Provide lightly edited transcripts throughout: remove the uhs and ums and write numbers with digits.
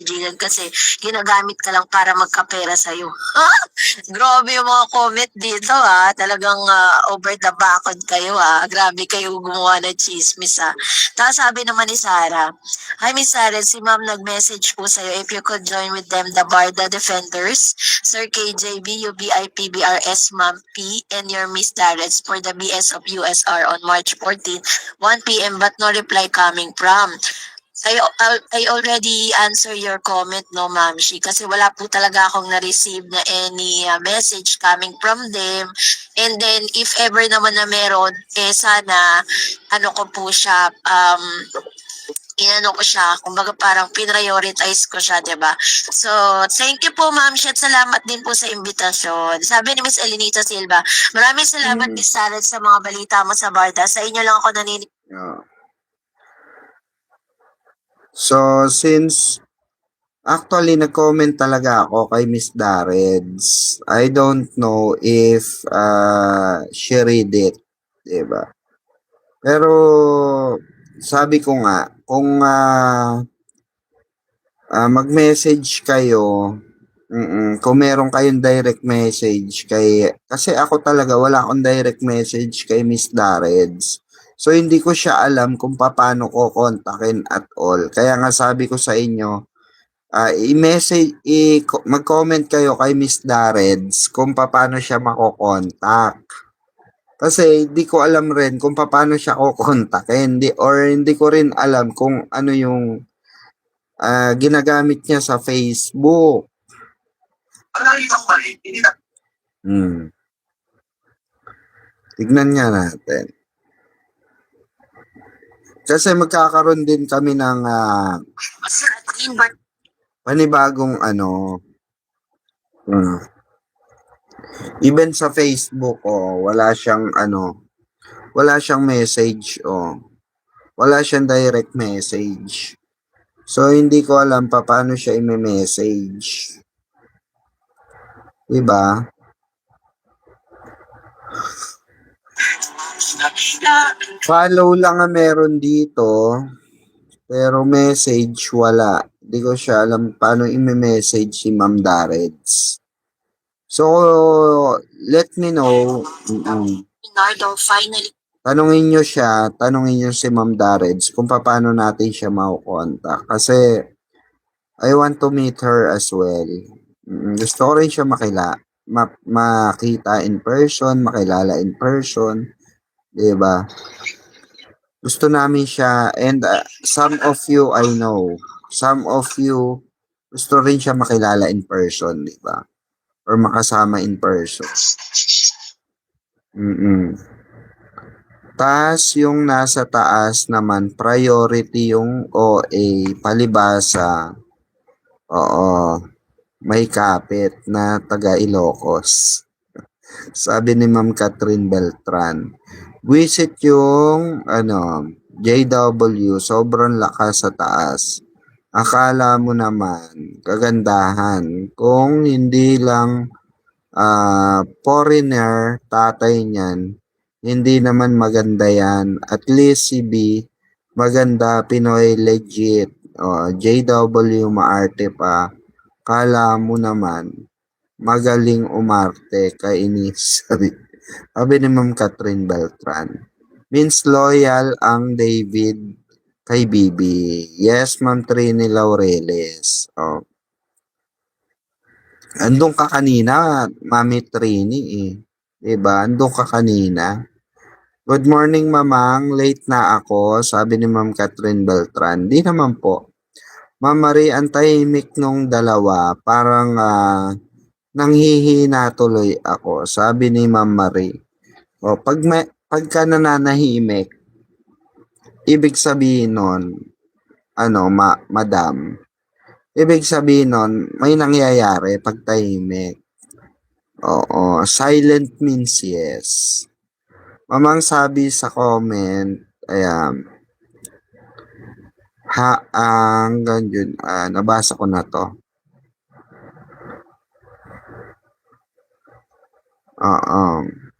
bajingan kasi ginagamit ka lang para magkapera sa'yo. Grabe yung mga comment dito talagang over the backod kayo grabe kayo gumawa ng chismis Tapos sabi naman ni Sarah, "Hi Miss Sarah, si ma'am nag-message po sa'yo if you could join with them the Barda Defenders, Sir KJB, UBIP, BRS, Ma'am P, and your Miss Darrets for the BS of USR on March 14, 1 p.m. but no reply coming from." I already answer your comment, no, Ma'am Shi, kasi wala po talaga akong na-receive na any message coming from them. And then, if ever naman na meron, sana, ano ko po siya, inano ko siya, kumbaga parang pinrioritize ko siya, 'di ba? So, thank you po Ma'am Shi at salamat din po sa imbitasyon. Sabi ni Miss Elenita Silva, maraming salamat Miss Salad sa mga balita mo sa Barda. Sa inyo lang ako naninig. So, since actually nag-comment talaga ako kay Miss Dareds, I don't know if she read it, diba? Pero sabi ko nga, kung mag-message kayo, kung meron kayong direct message kasi ako talaga wala akong direct message kay Miss Dareds. So hindi ko siya alam kung paano ko kontakin at all. Kaya nga sabi ko sa inyo, mag-comment kayo kay Miss Dareds kung paano siya makokontak. Kasi hindi ko alam rin kung paano siya kukontakin. Hindi ko rin alam kung ano yung ginagamit niya sa Facebook. Tignan nga natin. Kasi magkakaroon din kami ng panibagong even sa Facebook wala siyang message wala siyang direct message. So hindi ko alam paano siya i-message. Diba? Follow lang ang meron dito. Pero message, wala. Hindi ko siya alam paano i-message si Ma'am Dareds. So, let me know. Tanungin nyo si Ma'am Dareds kung paano natin siya makukontak. Kasi, I want to meet her as well. Gusto ko rin siya makita in person, makilala in person. Diba? Gusto namin siya and some of you I know. Some of you gusto rin siya makilala in person, di ba? Or makasama in person. Tas yung nasa taas naman, priority yung OA, palibasa. Oo. May kapit na taga Ilocos. Sabi ni Ma'am Catherine Beltran. Visit yung JW, sobrang lakas sa taas. Akala mo naman kagandahan kung hindi lang foreigner tatay niyan, hindi naman maganda yan. At least si B maganda, Pinoy legit. JW maarte pa. Kala mo naman magaling umarte, kainis. Sabi ni Ma'am Catherine Beltran. Means loyal ang David kay Bibi. Yes, Ma'am Trini Laureles. Andun ka kanina, Mami Trini Diba? Andun ka kanina. Good morning, Mamang. Late na ako, sabi ni Ma'am Catherine Beltran. Di naman po. Ma'am Marie, ang tahimik nung dalawa. Parang nanghihina tuloy ako, sabi ni Ma'am Marie. Pagka nananahimik, ibig sabihin nun, madam, ibig sabihin nun, may nangyayari pag tahimik. Oo, silent means yes. Mamang sabi sa comment, ayan, hanggang yun, nabasa ko na to.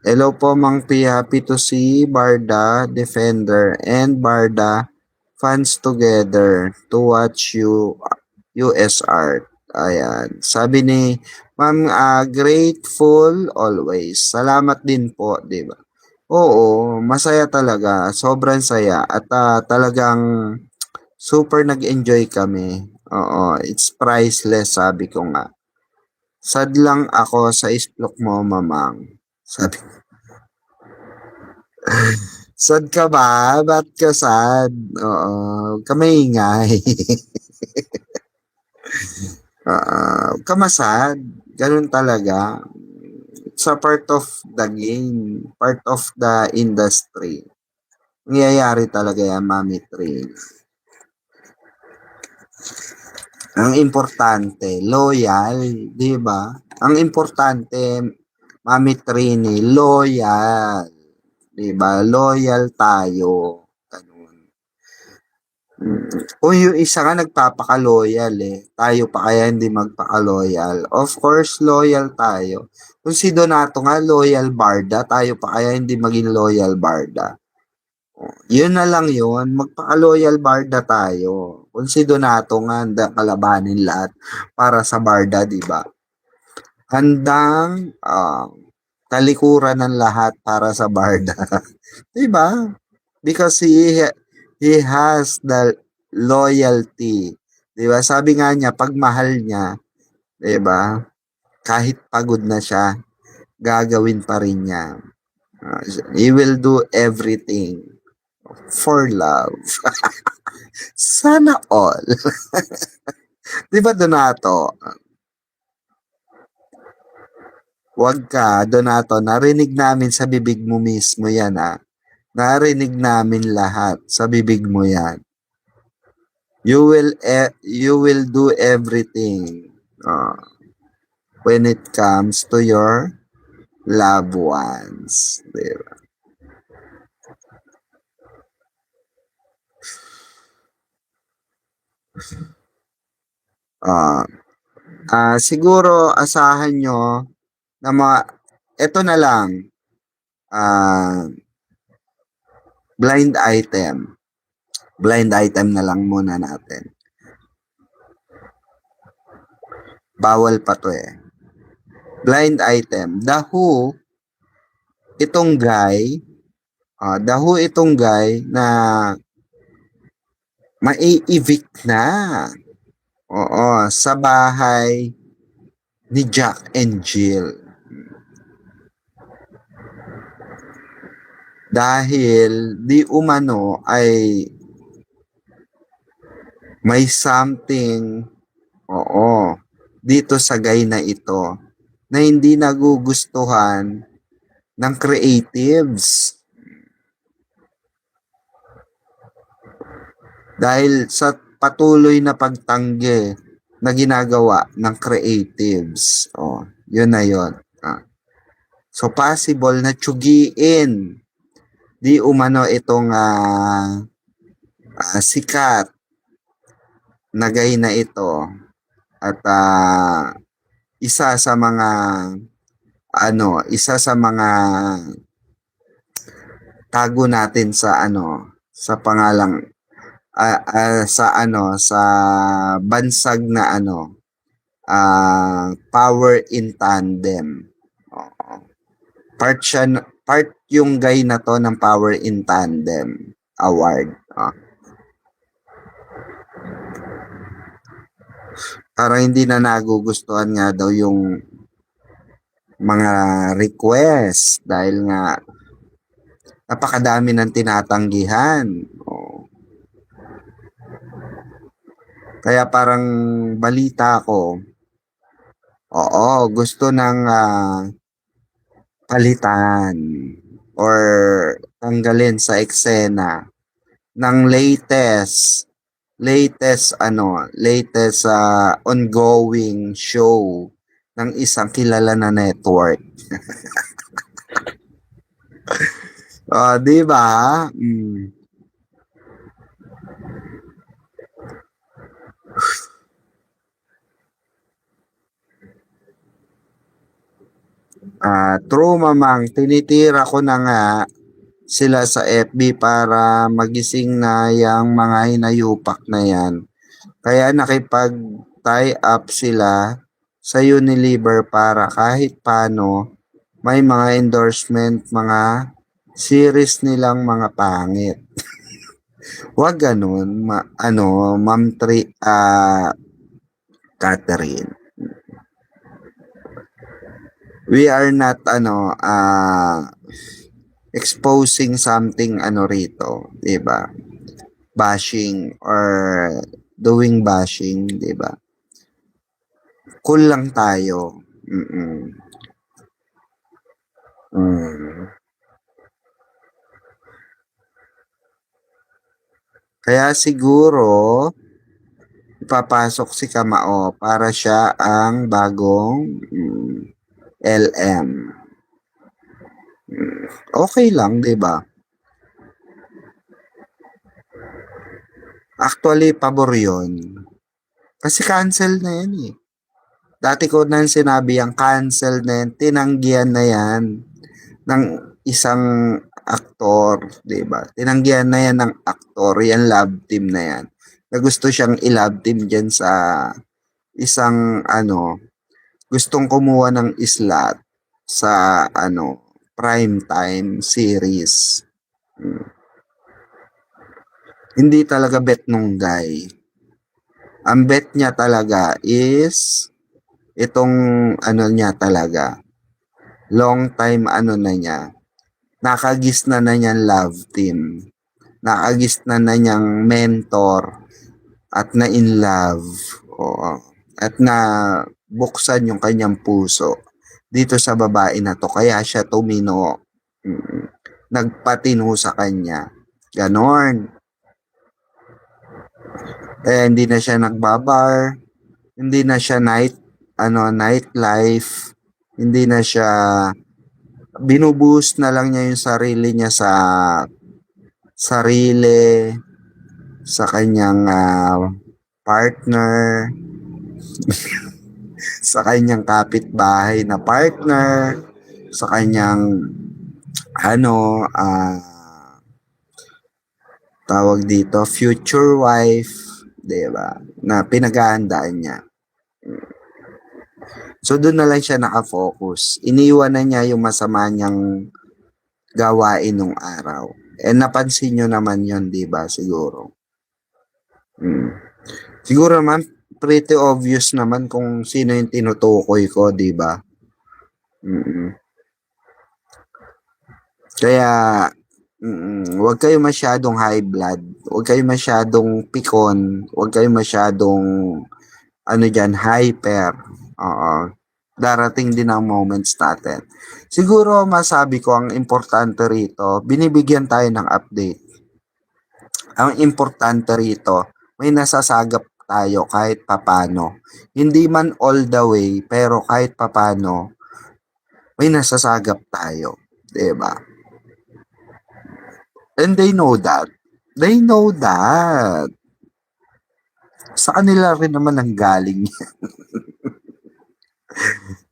Hello po, Mang P. Happy to see Barda Defender and Barda fans together to watch US Art. Ayan. Sabi ni Ma'am, grateful always. Salamat din po, di ba? Oo, masaya talaga. Sobrang saya. At talagang super nag-enjoy kami. Oo, it's priceless, sabi ko nga. Sad lang ako sa isplok mo, mamang. Sabi, sad ka ba? Ba't ka sad? Oo, kamaingay. Kamasad. Ganun talaga. It's a part of the game. Part of the industry. Nangyayari talaga yan, Mami Train. Ang importante, loyal, di ba? Ang importante, Mami Trini, loyal. Di ba? Loyal tayo. Ganun. O yung isa nga nagpapaka-loyal eh. Tayo pa kaya hindi magpaka-loyal. Of course, loyal tayo. Kung si Donato nga, loyal barda, tayo pa kaya hindi maging loyal barda. Yun na lang yun. Magpaka-loyal barda tayo. Kung si Donato nga, handa kalabanin lahat para sa barda, di ba? Handang talikuran ng lahat para sa barda. Di ba? Because he has the loyalty. Di ba? Sabi nga niya, pag mahal niya, di ba? Kahit pagod na siya, gagawin pa rin niya. He will do everything for love. Sana all. Di ba, Donato? Wag ka, Donato. Narinig namin sa bibig mo mismo yan, ha? Narinig namin lahat sa bibig mo yan. You will do everything when it comes to your loved ones. Diba? Siguro asahan nyo na ito na lang, blind item. Blind item na lang muna natin. Bawal pa to eh. Blind item. The Who itong guy na mai-evict na. Oo, sa bahay ni Jack and Jill. Dahil di umano ay may something dito sa guy na ito na hindi nagugustuhan ng creatives. Dahil sa patuloy na pagtanggi na ginagawa ng creatives. Yun na yun. So, possible na tsugiin di umano itong sikat na gay na ito. At isa sa mga tago natin sa sa pangalang sa bansag na Power in Tandem. Part yung guy na to ng Power in Tandem award. Parang hindi na nagugustuhan nga daw yung mga request dahil nga napakadami ng tinatanggihan. Kaya parang balita ko, gusto ng palitan or tanggalin sa eksena ng latest ongoing show ng isang kilala na network. Di ba? True, mamang. Tinitira ko na nga sila sa FB para magising na yung mga hinayupak na yan. Kaya tie up sila sa Unilever para kahit paano may mga endorsement, mga series nilang mga pangit. Huwag ganun, Ma'am Catherine. We are not, exposing something, rito, di ba? Bashing or doing bashing, di ba? Cool lang tayo. Mm-mm. Mm. Kaya siguro, ipapasok si Kamao para siya ang bagong LM. Okay lang, di ba? Actually, pabor yun. Kasi cancel na yan eh. Dati ko na sinabi ang cancel na yan, tinanggihan na yan ng isang aktor, di ba? Tinanggihan na yan ng aktor, yan love team na yan. Na gusto siyang i-love team dyan sa isang gustong kumuha ng slot sa prime time series. Hindi talaga bet nung guy. Ang bet niya talaga is itong niya talaga. Long time na niya. Nakagis na niyang love team. Nakagis na niyang mentor at na in love. Oo. At na buksan yung kanyang puso dito sa babae na to. Kaya siya tumino. Nagpatino sa kanya. Ganon. Kaya hindi na siya nagbabar. Hindi na siya nightlife. Hindi na siya binuboost na lang niya yung sarili niya sa sarili, sa kanyang partner, sa kanyang kapitbahay na partner, sa kanyang tawag dito, future wife, 'di ba? Na pinaghahandaan niya. So doon na lang siya nakafocus. Iniwan na niya yung masama niyang gawain nung araw. Napansin nyo naman yon, di ba? Siguro. Siguro naman, pretty obvious naman kung sino yung tinutukoy ko, di ba? Kaya, huwag kayo masyadong high blood. Huwag kayo masyadong pikon. Huwag kayo masyadong, hyper. Oo. Darating din ang moments natin. Siguro masabi ko ang importante rito, binibigyan tayo ng update. Ang importante rito, may nasasagap tayo kahit papano. Hindi man all the way, pero kahit papano, may nasasagap tayo. Diba? And they know that. They know that. Sa kanila rin naman ang galing.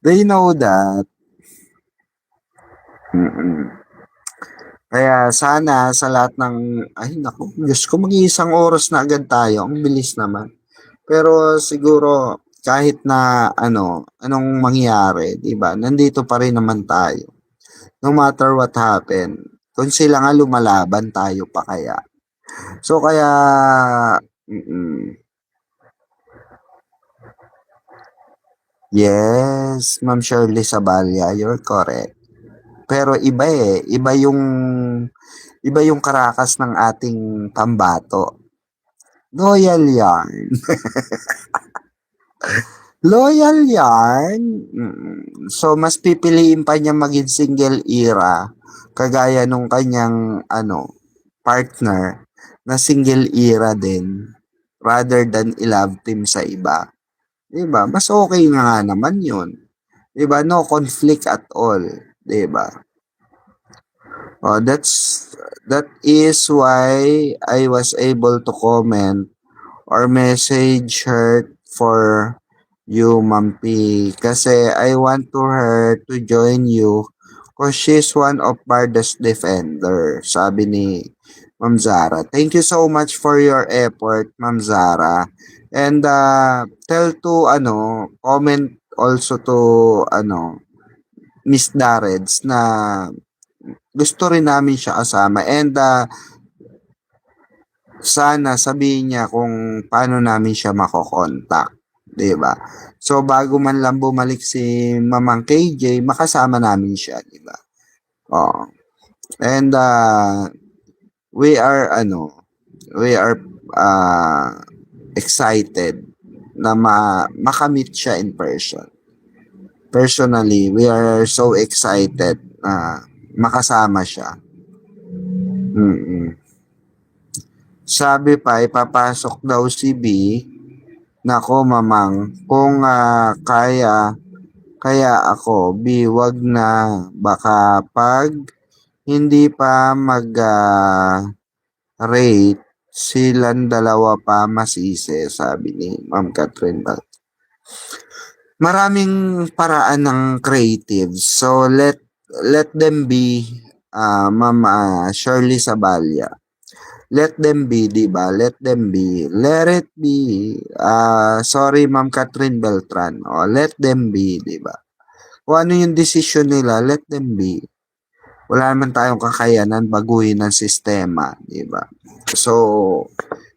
They know that. Kaya sana sa lahat ng, Diyos ko, mag-iisang oras na agad tayo. Ang bilis naman. Pero siguro, kahit na anong mangyari, di ba? Nandito pa rin naman tayo. No matter what happen, kung sila nga lumalaban, tayo pa kaya. So kaya, yes, Ma'am Shirley Sabalya, you're correct. Pero iba yung karakas ng ating pambato. Loyal yarn. Loyal yarn. So, mas pipiliin pa niya maging single era kagaya nung kanyang partner na single era din rather than i-love team sa iba. Diba? Mas okay nga naman yun. Diba? No conflict at all. Diba? Oh, that is why I was able to comment or message her for you, Ma'am P. Kasi I want her to join you because she's one of Barda's defender, sabi ni Ma'am Zara. Thank you so much for your effort, Ma'am Zara. And tell to comment also to Miss Dareds na gusto rin namin siya kasama and sana sabihin niya kung paano namin siya makokontak, 'di ba? So bago man lang bumalik si Mamang KJ, makasama namin siya, 'di ba? Oo. And we are we are excited na makamit siya in person. Personally, we are so excited na makasama siya. Mm. Sabi pa, ipapasok daw si B. Nako, mamang, kung kaya ako, B, wag na. Baka pag hindi pa rate, silang dalawa pa masisi, sabi ni Ma'am Catherine Bal. Maraming paraan ng creatives. So, let them be, Ma'am Shirley Sabalya. Let them be, di ba? Let them be. Let it be. Sorry, Ma'am Catherine Beltran. Let them be, di ba? Kung ano yung decision nila, let them be. Wala naman tayong kakayanan baguhin ng sistema, di ba? So,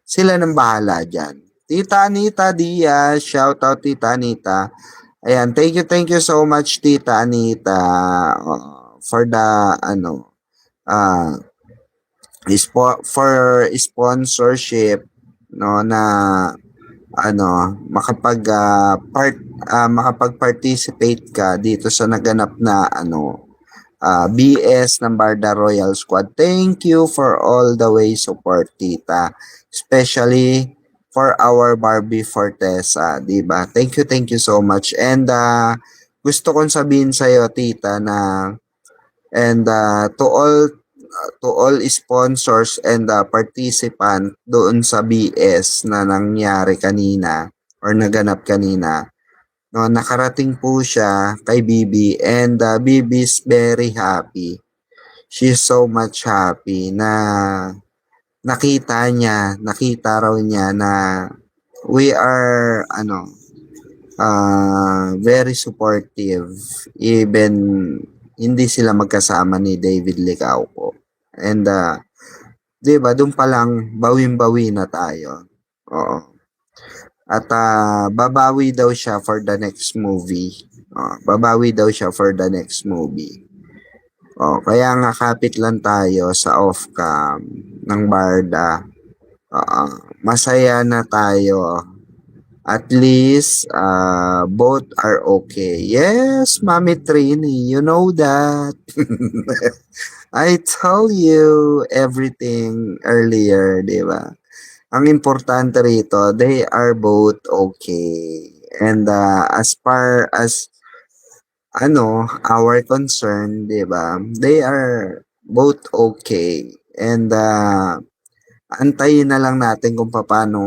sila nang bahala dyan. Tita Anita Diaz, shout out Tita Anita. Ayan, thank you so much Tita Anita for the for sponsorship no na makapag-participate ka dito sa naganap na BS ng Barda Royal Squad. Thank you for all the way support, tita. Especially for our Barbie Fortesa, di ba? Thank you so much. And gusto kong sabihin sa iyo, tita, na and to all sponsors and participant doon sa BS na nangyari kanina or naganap kanina. No, nakarating po siya kay Bibi and Bibi is very happy. She's so much happy na nakita raw niya na we are very supportive even hindi sila magkasama ni David Licauco. And 'di ba, doon pa lang bawing-bawi na tayo. Oo. At babawi daw siya for the next movie. Babawi daw siya for the next movie. Kaya nga kapit lang tayo sa off-cam ng Barda. Masaya na tayo. At least both are okay. Yes, Mami Trini, you know that. I told you everything earlier, di ba? Ang importante rito, they are both okay. And as far as our concern, 'di ba? They are both okay. And antayin na lang natin kung paano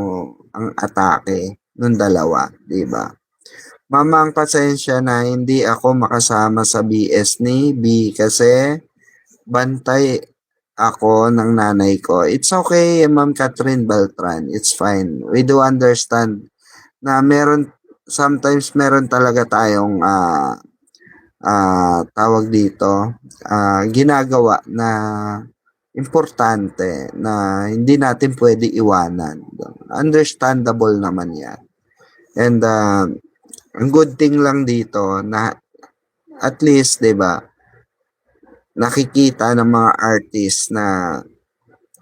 ang atake ng dalawa, 'di ba? Mamang pasensya na hindi ako makasama sa BS ni B kasi bantay ako ng nanay ko. It's okay, Ma'am Catherine Beltran. It's fine. We do understand na sometimes meron talaga tayong tawag dito, ginagawa na importante na hindi natin pwede iwanan. Understandable naman yan. And ang good thing lang dito na at least, 'di ba, nakikita ng mga artists na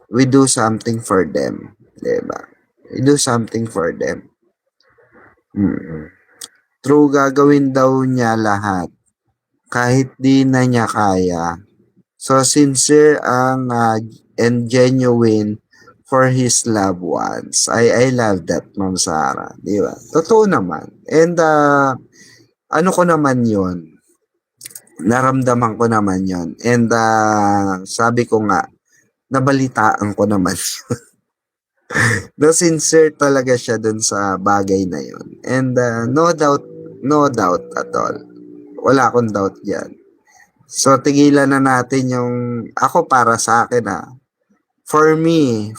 we do something for them, 'di ba? We do something for them. True, gagawin daw niya lahat kahit di na niya kaya. So sincere ang and genuine for his loved ones. I love that, Ma'am Sarah, 'di ba? Totoo naman. And ano ko naman 'yon. Naramdaman ko naman 'yon. And sabi ko nga, nabalitaan ko naman. Na sincere talaga siya dun sa bagay na 'yon. And no doubt at all. Wala akong doubt diyan. So tigilan na natin yung ako para sa akin for me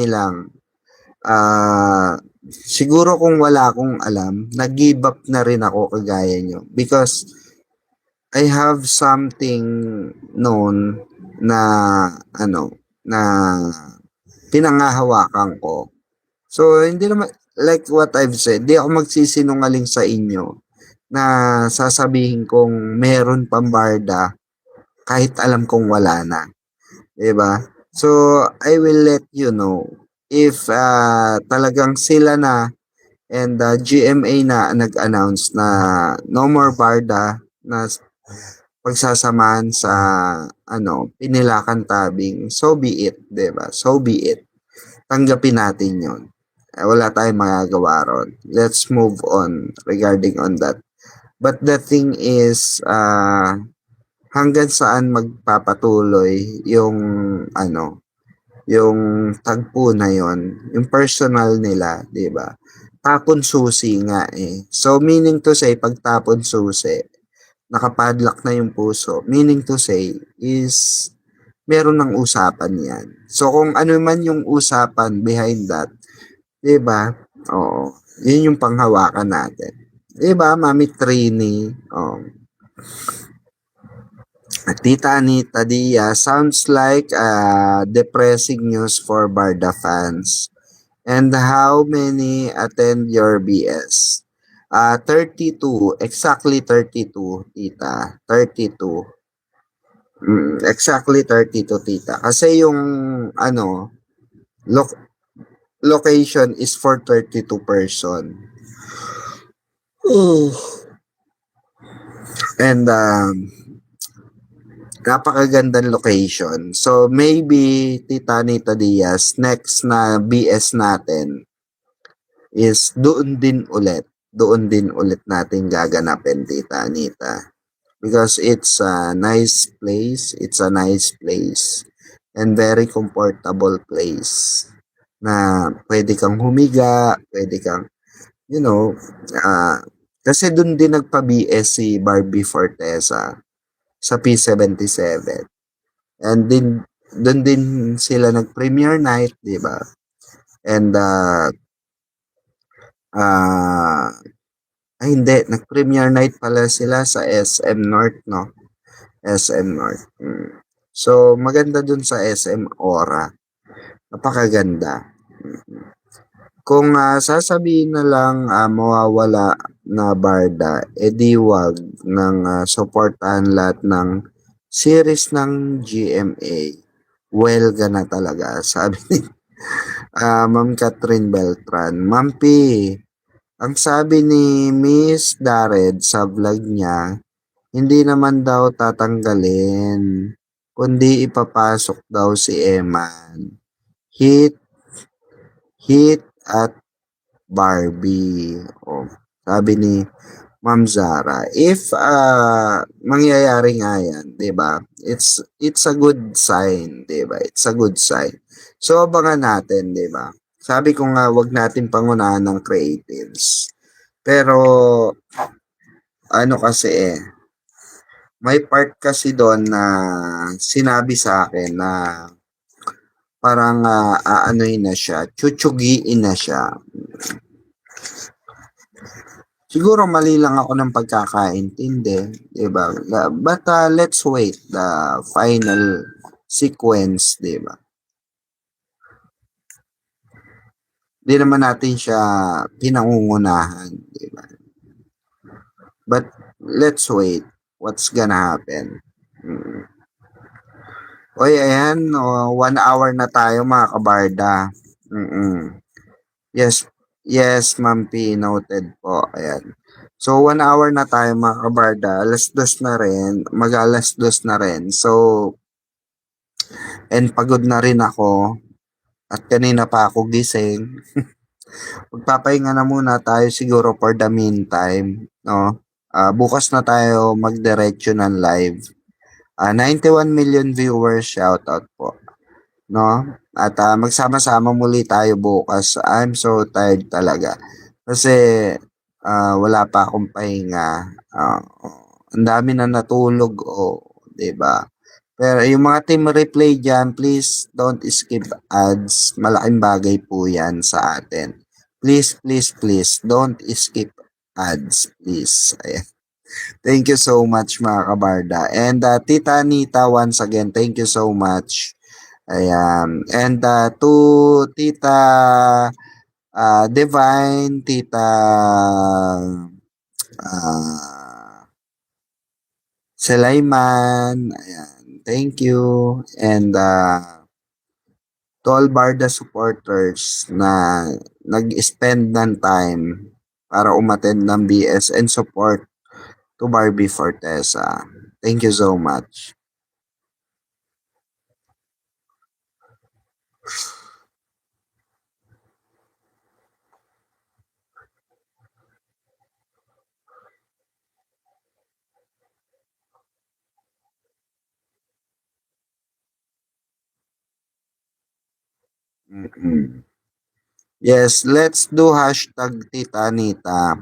lang siguro kung wala akong alam, nag-give up na rin ako kagaya nyo. Because I have something known na ano, na pinangahawakan ko. So, hindi naman, like what I've said, di ako magsisinungaling sa inyo na sasabihin kong meron pang barda kahit alam kong wala na. 'Di ba? So, I will let you know if talagang sila na and GMA na nag-announce na no more barda na pagsasamahan sa pinilakan tabing. So be it, 'di ba? So be it. Tanggapin natin 'yon. Wala tayong magagawa ron. Let's move on regarding on that. But the thing is, hanggang saan magpapatuloy yung yung tagpo na yon, yung personal nila, 'di ba? Tapon susi nga eh. So meaning to say, pag tapon susi, nakapadlock na yung puso. Meaning to say is meron ng usapan 'yan. So kung ano man yung usapan behind that, 'di ba? Oo. Yun yung panghawakan natin. 'Di ba, Mami Trini? Oh. Tita Anita Dia, sounds like depressing news for Barda fans. And how many attend your BS? 32, exactly 32, tita. 32. Exactly 32, tita. Kasi yung lo- location is for 32 person. And napakagandang location. So maybe Tita Anita Diaz, next na BS natin is doon din ulit. Doon din ulit natin gaganapin, Tita Anita. Because it's a nice place. It's a nice place. And very comfortable place. Na pwede kang humiga, pwede kang, you know, kasi doon din nagpa-BS si Barbie Fortesa sa P77. And din doon din sila nag-premiere night, 'di ba? And hindi, nag-premiere night pala sila sa SM North, no? SM North. So, maganda dun sa SM Aura. Napakaganda. Kung sasabihin na lang mawawala na barda, edi wag ng supportahan lahat ng series ng GMA. Well ka na talaga, sabi ni Ma'am Catherine Beltran. Ma'am P, ang sabi ni Miss Dared sa vlog niya, hindi naman daw tatanggalin, kundi ipapasok daw si Eman. Hit, hit at Barbie. Oh, sabi ni Ma'am Zara. If mangyayari nga yan, 'di ba? It's a good sign, 'di ba? It's a good sign. So abangan natin, 'di ba? Sabi ko nga wag natin pangunahan ng creatives. Pero ano kasi may part kasi doon na sinabi sa akin na parang aanuhin na siya, chuchugiin na siya. Siguro mali lang ako ng pagkakaintindi, 'di ba? But let's wait the final sequence, 'di ba? Di naman natin siya pinangungunahan, 'di ba? But let's wait what's gonna happen. Oy, ayan, 1 hour na tayo mga kabarda. Yes, yes, Ma'am P, noted po. Ayan. So, 1 hour na tayo mga kabarda. Alas 2 na rin. Mag-alas 2 na rin. So, and pagod na rin ako. At kanina pa ako gising. Magpapahinga na muna tayo siguro for the meantime. No? Bukas na tayo magdiretso ng live. 91 million viewers, shoutout po. No? At magsama-sama muli tayo bukas. I'm so tired talaga. Kasi wala pa akong pahinga. Ang dami na natulog, 'di ba? Pero yung mga team replay dyan, please don't skip ads. Malaking bagay po yan sa atin. Please, please, please, don't skip ads, please. Ayan. Thank you so much mga kabarda. And Tita Anita, once again, thank you so much. Ayan. And to Tita Divine, Tita uh, Sulaiman, ayan. Thank you. And to all Barda supporters na nag-spend ng time para umattend ng BS and support to Barbie Fortesa. Thank you so much. Mm-mm. Yes, let's do hashtag Tita Anita.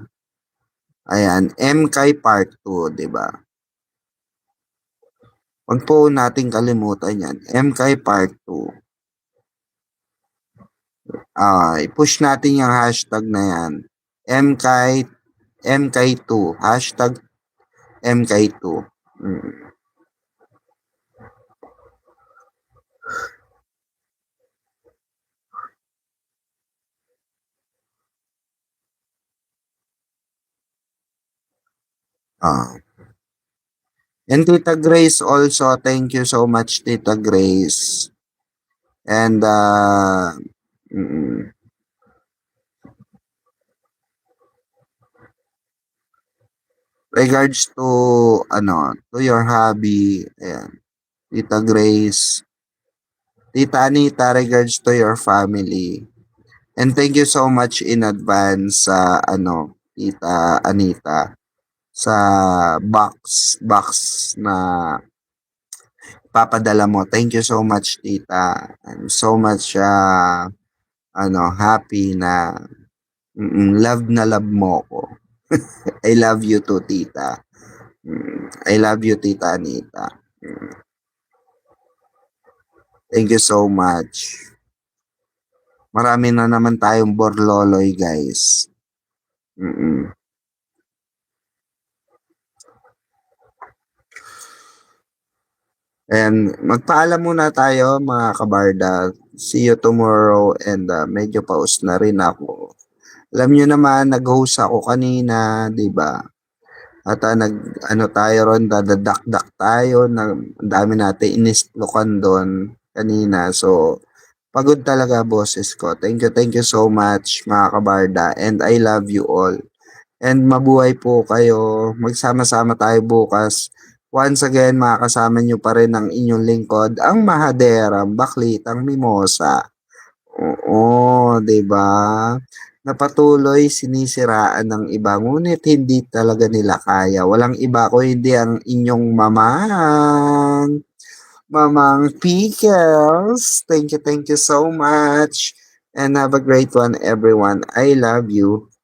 Ayan, MK Part 2, di ba? Huwag po nating kalimutan yan. MK Part 2. I-push natin yung hashtag na yan. MK, MK2. Hashtag MK2. Mm. Ah. And Tita Grace also, thank you so much, Tita Grace. And, mm, regards to, to your hobby, ayan, Tita Grace, Tita Anita, regards to your family. And thank you so much in advance sa, Tita Anita, sa box na papadala mo. Thank you so much, Tita. I'm so much, happy na love na love mo ko. I love you too, Tita. I love you, Tita Anita. Thank you so much. Marami na naman tayong borloloy, guys. And magpaalam muna tayo, mga kabarda. See you tomorrow and medyo pause na rin ako. Alam nyo naman, nag-host ako kanina, di ba? At tayo ron, dadakdak tayo. Ang dami natin inisplokan doon kanina. So, pagod talaga boses ko. Thank you so much mga kabarda. And I love you all. And mabuhay po kayo. Magsama-sama tayo bukas. Once again, makakasama nyo pa rin ang inyong lingkod, ang mahaderang baklitang mimosa. Oo, 'di ba? Na patuloy sinisiraan ng iba, ngunit hindi talaga nila kaya. Walang iba ko hindi ang inyong Mamang Pickles. Thank you so much. And have a great one, everyone. I love you.